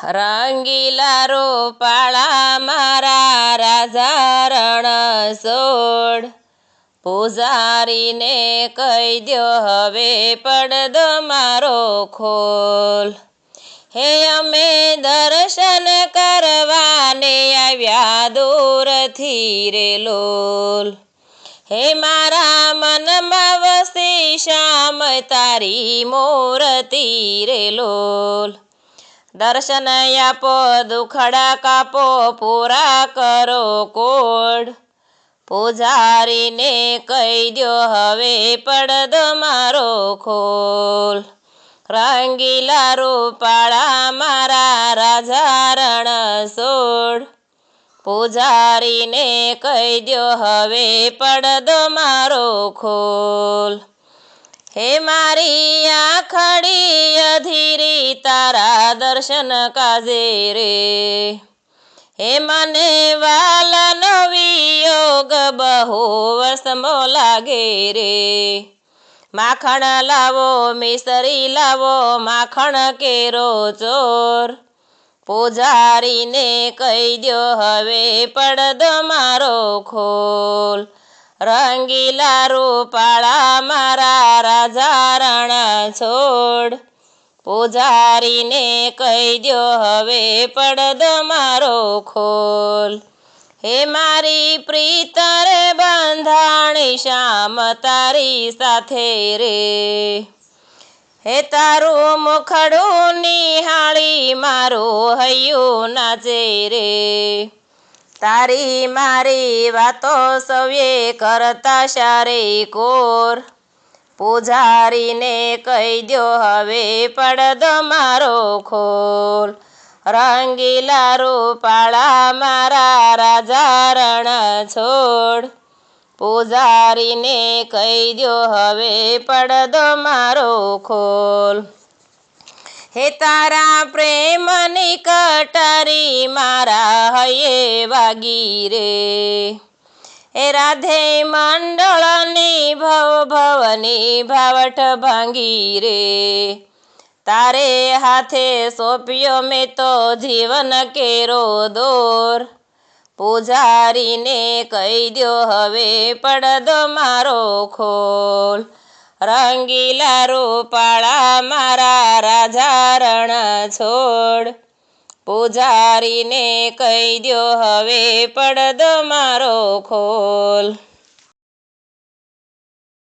રંગીલા રૂપાળા મારા રાજા રણછોડ, પૂજારીને કહી દ્યો હવે પડદો મારો ખોલ. હે અમે દર્શન કરવાને આવ્યા દૂરથી રે લોલ. હે મારા મનમાં વસી શ્યામ તારી મૂર્તિ રે લોલ. દર્શન આપો દુખડા કાપો પૂરા કરો કોડ. પૂજારીને કહી દ્યો હવે પડદો મારો ખોલ. રંગીલા રૂપાળા મારા રાજા રણછોડ, પૂજારીને કહી દ્યો હવે પડદો મારો ખોલ. હે મારી આંખડી અધીરી તારા દર્શન કાજે રે. હે મને વાલાનો વિયોગ બહુ વસમો લાગે રે. માખણ લાવો મિસરી લાવો માખણ કેરો ચોર. પૂજારીને કહી દ્યો હવે પડદો મારો ખોલ. રંગીલા રૂપાળા મારા રાજા રણછોડ, પૂજારીને કહી દ્યો હવે પડદો મારો ખોલ. હે મારી પ્રીતર બંધાણી શ્યામ તારી સાથે રે. હે તારું મુખડું નિહાળી મારું હૈયું નાચે રે. તારી મારી વાતો સૌએ કરતા સારે કોર. પૂજારીને કહી દ્યો હવે પડદો મારો ખોલ. રંગીલા રૂપાળા મારા રાજા રણછોડ, પૂજારીને કહી દ્યો હવે પડદો મારો ખોલ. હે તારા પ્રેમની કટારી મારા હૈયે વાગી રે. હે રાધે મંડળની ભવ ભવની ભાવઠ ભાંગી રે. તારે હાથે સોંપ્યો મેં તો જીવન કેરો દોર. પૂજારીને કહી દ્યો હવે પડદો મારો ખોલ. રંગીલા રૂપાળા મારા રાજા રણછોડ, પૂજારીને કહી દ્યો હવે પડદો મારો ખોલ.